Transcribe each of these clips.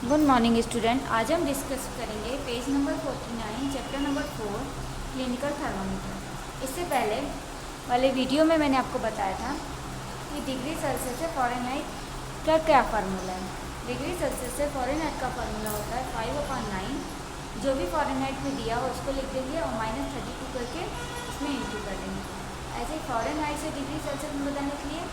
Good morning student. आज हम discuss करेंगे page number 49 chapter number 4 clinical thermometer. इससे पहले वाले वीडियो में मैंने आपको बताया था कि डिग्री सेल्सियस से फ़ारेनहाइट का क्या फार्मूला है। डिग्री सेल्सियस से फ़ारेनहाइट का फार्मूला होता है 5/9। जो भी फ़ारेनहाइट में दिया हो उसको लिख देंगे और -32 करके इसमें इंटू कर देंगे। ऐसे ही फ़ारेनहाइट से डिग्री सेल्सियस में बताने के लिए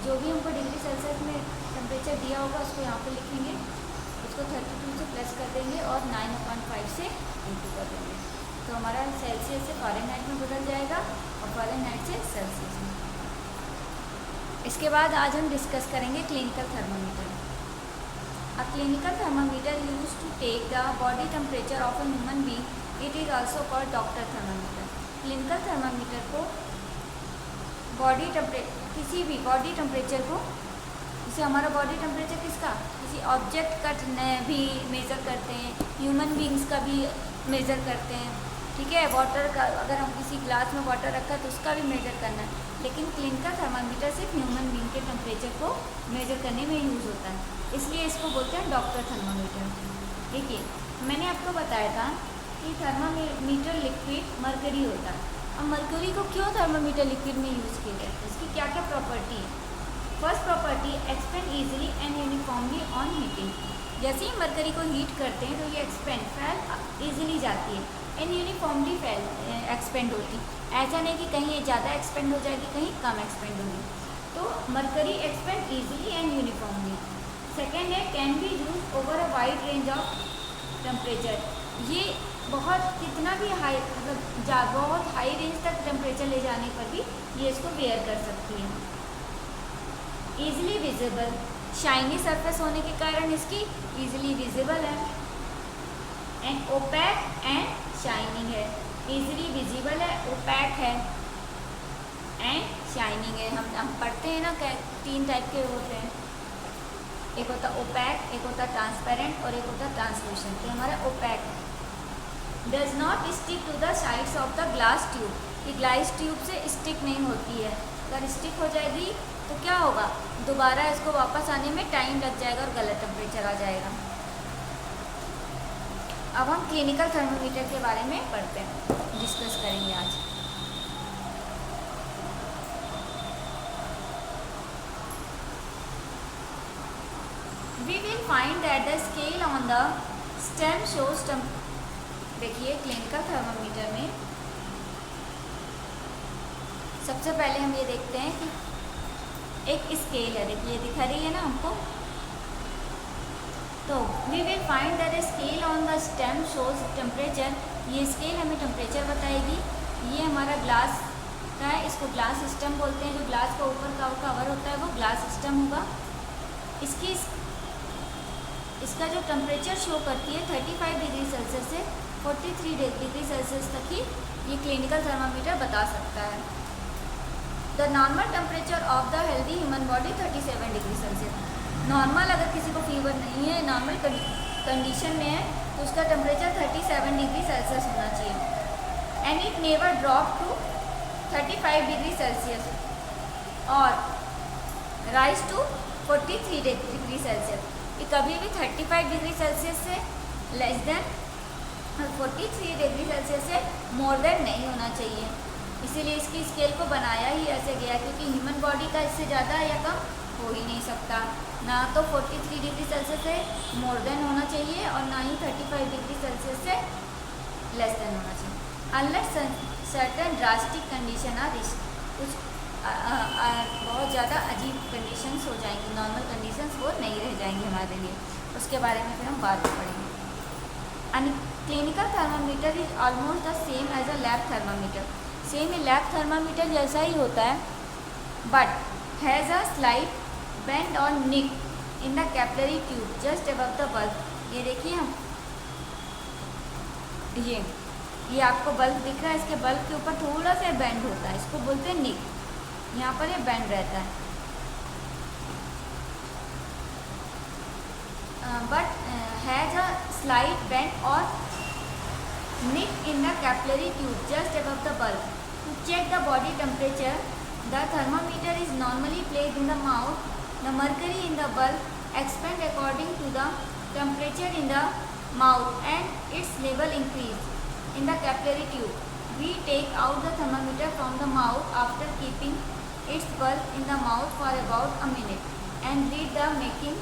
जो भी हमको डिग्री सेल्सियस में टेम्परेचर दिया होगा उसको यहाँ पर लिखेंगे, उसको 32 से प्लस कर देंगे और 9/5 से इंटू कर देंगे। तो हमारा सेल्सियस से फ़ारेनहाइट में बदल जाएगा और फ़ारेनहाइट से सेल्सियस में। इसके बाद आज हम डिस्कस करेंगे clinical thermometer. A clinical thermometer use to take the body temperature of a human being. It is also called doctor thermometer. Clinical thermometer को किसी भी बॉडी टेम्परेचर को, जैसे हमारा बॉडी टेम्परेचर किसका, किसी ऑब्जेक्ट का भी मेज़र करते हैं, ह्यूमन बींग्स का भी मेज़र करते हैं, ठीक है। वाटर का, अगर हम किसी ग्लास में वाटर रखा है तो उसका भी मेज़र करना है। लेकिन क्लिनिकल थर्मामीटर सिर्फ ह्यूमन बींग के टेम्परेचर को मेज़र करने में यूज़ होता है, इसलिए इसको बोलते हैं डॉक्टर थर्मामीटर। देखिए, मैंने आपको बताया था कि थर्मामीटर लिक्विड मरकरी होता है। अब मरकरी को क्यों थर्मामीटर लिक्विड में यूज़ किया जाता है, इसकी क्या क्या प्रॉपर्टी है। First property, expand easily and uniformly on heating. जैसे ही मरकरी को हीट करते हैं तो ये फैल ईजिली जाती है एंड यूनिफॉर्मली एक्सपेंड होती। ऐसा नहीं कि कहीं ज़्यादा एक्सपेंड हो जाएगी, कहीं कम एक्सपेंड होगी। तो mercury expand easily and uniformly. Second है, can be use over a wide range of temperature. ये कितना भी हाई, मतलब बहुत हाई रेंज तक टेम्परेचर ले जाने पर भी ये इसको बेयर कर सकती है। ईजिली विजिबल, शाइनी सरफेस होने के कारण इसकी ईजिली विजिबल है। एंड ओपैक एंड शाइनिंग है। ईजिली विजिबल है, ओपैक है एंड शाइनिंग है। हम पढ़ते हैं ना, 3 टाइप के होते हैं, एक होता ओपैक, एक होता ट्रांसपेरेंट और एक होता ट्रांसलूसेंट। तो हमारा ओपैक है। Does not stick to the sides of the glass tube. ये ग्लास ट्यूब से स्टिक नहीं होती है। अगर स्टिक हो जाएगी तो क्या होगा, दोबारा इसको वापस आने में टाइम लग जाएगा और गलत टेम्परेचर आ जाएगा। अब हम क्लिनिकल थर्मामीटर के बारे में पढ़ते हैं, डिस्कस करेंगे आज। We will find that the scale on the stem shows. देखिए, क्लिनिकल थर्मामीटर में सबसे पहले हम ये देखते हैं कि एक स्केल है। देखिए, दिखा रही है ना हमको। तो we will find that scale on the stem shows temperature. ये स्केल हमें टेम्परेचर बताएगी। ये हमारा ग्लास का है, इसको ग्लास सिस्टम बोलते हैं। जो ग्लास का ऊपर का कवर होता है वो ग्लास सिस्टम होगा। इसका जो टेम्परेचर शो करती है 35 डिग्री सेल्सियस से 43 डिग्री सेल्सियस तक ही ये क्लिनिकल थर्मामीटर बता सकता है। The normal temperature of the healthy human body 37 degree Celsius. Normal, अगर किसी को फीवर नहीं है, नॉर्मल कंडीशन में है, तो उसका टेम्परेचर 37 डिग्री सेल्सियस होना चाहिए। And it never drop to 35 degree Celsius और राइज टू 43 डिग्री सेल्सियस। ये कभी भी 35 डिग्री सेल्सियस से लेस देन 43 डिग्री सेल्सियस से मोर देन नहीं होना चाहिए। इसीलिए इसकी स्केल को बनाया ही ऐसे गया, क्योंकि ह्यूमन बॉडी का इससे ज़्यादा या कम हो ही नहीं सकता। ना तो 43 डिग्री सेल्सियस से मोर देन होना चाहिए और ना ही 35 डिग्री सेल्सियस से लेस देन होना चाहिए। Unless certain drastic condition are risk. कुछ बहुत ज़्यादा अजीब कंडीशंस हो जाएंगी, नॉर्मल कंडीशंस वो नहीं रह जाएंगी हमारे लिए। उसके बारे में फिर हम बाद में पढ़ेंगे। Clinical thermometer is almost the same as a lab thermometer. Same lab thermometer जैसा ही होता है, but has a slight bend और nick in the capillary tube just above the bulb. ये देखिए, हम ये आपको बल्ब दिख रहा है, इसके बल्ब के ऊपर थोड़ा सा बेंड होता है, इसको बोलते हैं निक। यहाँ पर ये बेंड रहता है, but has a slight bend और nick in the capillary tube just above the bulb. To check the body temperature, the thermometer is normally placed in the mouth. The mercury in the bulb expand according to the temperature in the mouth and its level increase in the capillary tube. We take out the thermometer from the mouth after keeping its bulb in the mouth for about a minute and read the marking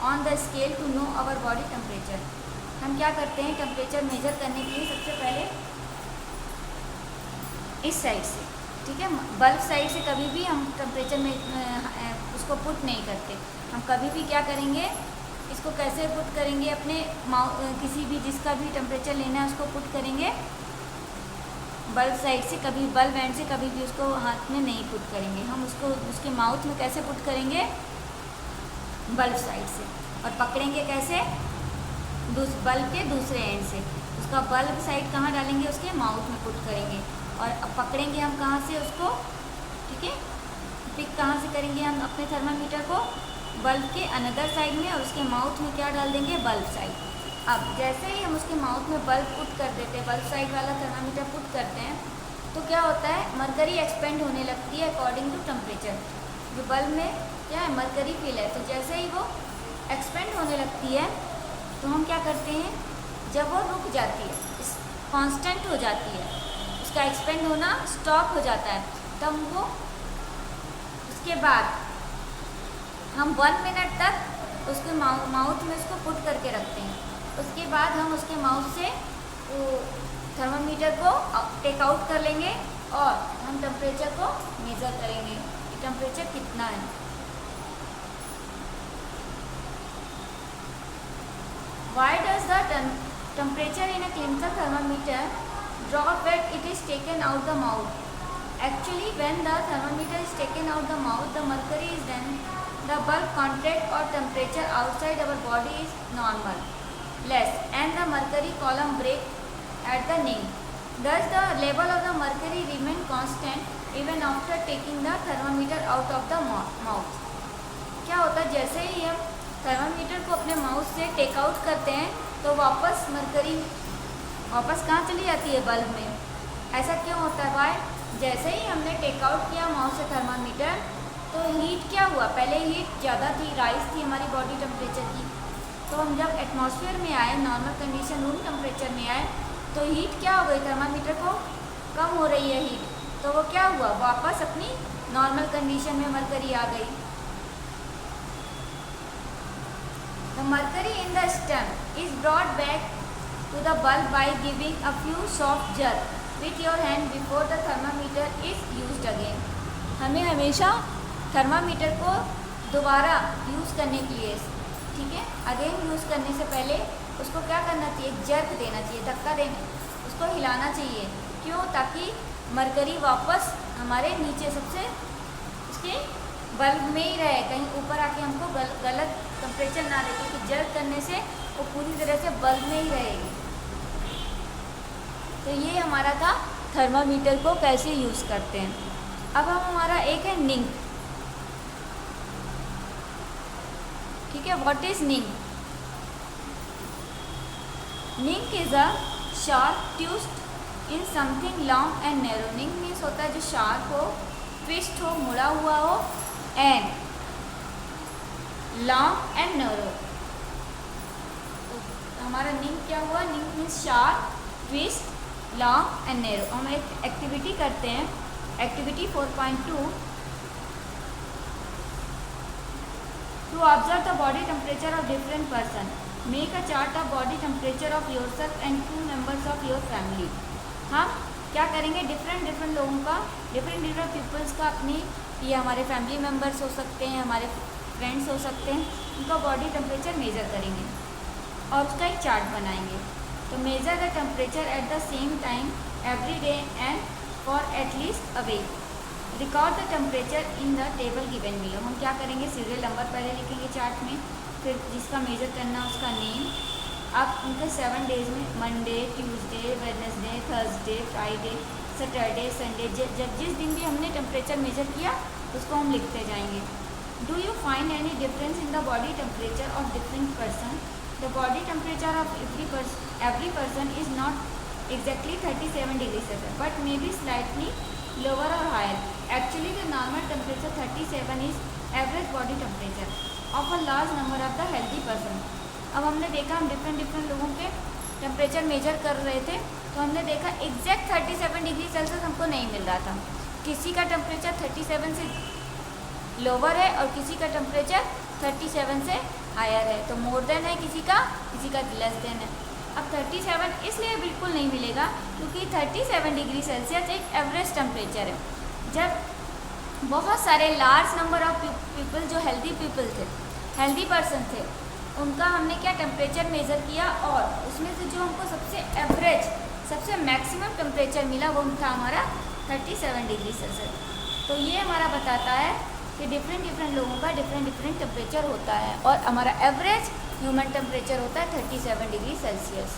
on the scale to know our body temperature. हम क्या करते हैं temperature measure करने के लिए सबसे पहले इस साइड से, ठीक है, बल्ब साइड से कभी भी हम टेम्परेचर में उसको पुट नहीं करते। हम कभी भी क्या करेंगे, इसको कैसे पुट करेंगे, अपने किसी भी जिसका भी टेम्परेचर लेना है उसको पुट करेंगे बल्ब साइड से, कभी बल्ब एंड से कभी भी उसको हाथ में नहीं पुट करेंगे। हम उसको उसके माउथ में कैसे पुट करेंगे, बल्ब साइड से, और पकड़ेंगे कैसे, बल्ब के दूसरे एंड से। उसका बल्ब साइड कहाँ डालेंगे, उसके माउथ में पुट करेंगे, और अब पकड़ेंगे हम कहाँ से उसको, ठीक है, पिक कहाँ से करेंगे हम अपने थर्मामीटर को, बल्ब के अनदर साइड में, और उसके माउथ में क्या डाल देंगे, बल्ब साइड। अब जैसे ही हम उसके माउथ में बल्ब पुट कर देते हैं, बल्ब साइड वाला थर्मामीटर पुट करते हैं, तो क्या होता है, मरकरी एक्सपेंड होने लगती है अकॉर्डिंग टू टेम्परेचर। जो बल्ब में क्या है, मरकरी फिल है, तो जैसे ही वो एक्सपेंड होने लगती है तो हम क्या करते हैं, जब वो रुक जाती है, कांस्टेंट हो जाती है, उसका एक्सपेंड होना स्टॉप हो जाता है, तब वो उसके बाद हम 1 मिनट तक उसके माउथ में उसको पुट करके रखते हैं। उसके बाद हम उसके माउथ से वो थर्मामीटर को टेक आउट कर लेंगे और हम टेम्परेचर को मेज़र करेंगे कि टेम्परेचर कितना है। Why does the temperature in a clinical thermometer drop when it is taken out the mouth? Actually, when the thermometer is taken out the mouth, the mercury is then the bulb contract or temperature outside our body is normal, less, and the mercury column break at the nape. Thus, the level of the mercury remain constant even after taking the thermometer out of the mouth. क्या होता है, जैसे ही हम thermometer को अपने mouth से take out करते हैं तो वापस मरकरी वापस कहाँ चली जाती है, बल्ब में। ऐसा क्यों होता है, वाई, जैसे ही हमने टेक आउट किया माउथ से थर्मामीटर तो हीट क्या हुआ, पहले हीट ज़्यादा थी, राइज थी हमारी बॉडी टेम्परेचर की, तो हम जब एटमॉस्फेयर में आए, नॉर्मल कंडीशन रूम टेम्परेचर में आए, तो हीट क्या हो गई, थर्मामीटर को कम हो रही है हीट, तो वो क्या हुआ, वापस अपनी नॉर्मल कंडीशन में मरकरी आ गई। The mercury in the stem is brought back to the bulb by giving a few soft jerk with your hand before the thermometer is used again. हमें हमेशा थर्मामीटर को दोबारा यूज़ करने के लिए, ठीक है, अगेन यूज़ करने से पहले उसको क्या करना चाहिए, जर्क देना चाहिए, धक्का देना, उसको हिलाना चाहिए। क्यों, ताकि मरकरी वापस हमारे नीचे सबसे उसके बल्ब में ही रहे, कहीं ऊपर आके हमको गलत टेम्परेचर ना दे, क्योंकि जर्क करने से वो पूरी तरह से बल्ब में ही रहेगी। तो ये हमारा था थर्मामीटर को कैसे यूज़ करते हैं। अब हम हमारा एक है निंग, ठीक है, what is Ning? Ning is a sharp twist in something long and narrow. Ning means होता है जो शार्प हो, ट्विस्ट हो, मुड़ा हुआ हो, एंड लॉन्ग एंड नैरो। तो हमारा निंग क्या हुआ, निंग means sharp, twist, long and narrow. हम एक एक्टिविटी करते हैं, activity 4.2, to observe the body temperature of different person, make a chart of body temperature of yourself and 2 members of your family. हम क्या करेंगे, डिफरेंट लोगों का, डिफरेंट पीपल्स का, अपनी, ये हमारे फैमिली मेम्बर्स हो सकते हैं, हमारे फ्रेंड्स हो सकते हैं, उनका बॉडी टेम्परेचर मेज़र करेंगे और उसका एक चार्ट बनाएंगे। तो measure the temperature at the same time every day and for at least a week. Record the temperature in the table given below. हम क्या करेंगे, सीरियल नंबर पहले लिखेंगे चार्ट में, फिर जिसका मेज़र करना उसका नेम। अब उनके 7 डेज़ में Monday, Tuesday, Wednesday, Thursday, Friday, Saturday, Sunday, जब जिस दिन भी हमने टेम्परेचर मेज़र किया उसको हम लिखते जाएंगे। Do you find any difference in the body temperature of different person? The body temperature of every person is not exactly 37 degrees Celsius, but may be slightly lower or higher. Actually, the normal temperature 37 is average body temperature of a large number of the healthy person. अब हमने देखा, हम different लोगों के temperature measure कर रहे थे, तो हमने देखा एग्जैक्ट 37 डिग्री सेल्सियस हमको नहीं मिल रहा था। किसी का टेम्परेचर 37 से लोअर है और किसी का टेम्परेचर 37 से हायर है, तो मोर देन है किसी का लेस देन है। अब 37 इसलिए बिल्कुल नहीं मिलेगा क्योंकि 37 डिग्री सेल्सियस एक एवरेज टेम्परेचर है। जब बहुत सारे लार्ज नंबर ऑफ पीपल जो हेल्दी पर्सन थे, उनका हमने क्या टेम्परेचर मेज़र किया और उसमें से जो हमको सबसे एवरेज, सबसे मैक्सिमम टेम्परेचर मिला वो था हमारा 37 डिग्री सेल्सियस। तो ये हमारा बताता है कि डिफरेंट लोगों का डिफरेंट टेम्परेचर होता है और हमारा एवरेज ह्यूमन टेम्परेचर होता है 37 डिग्री सेल्सियस।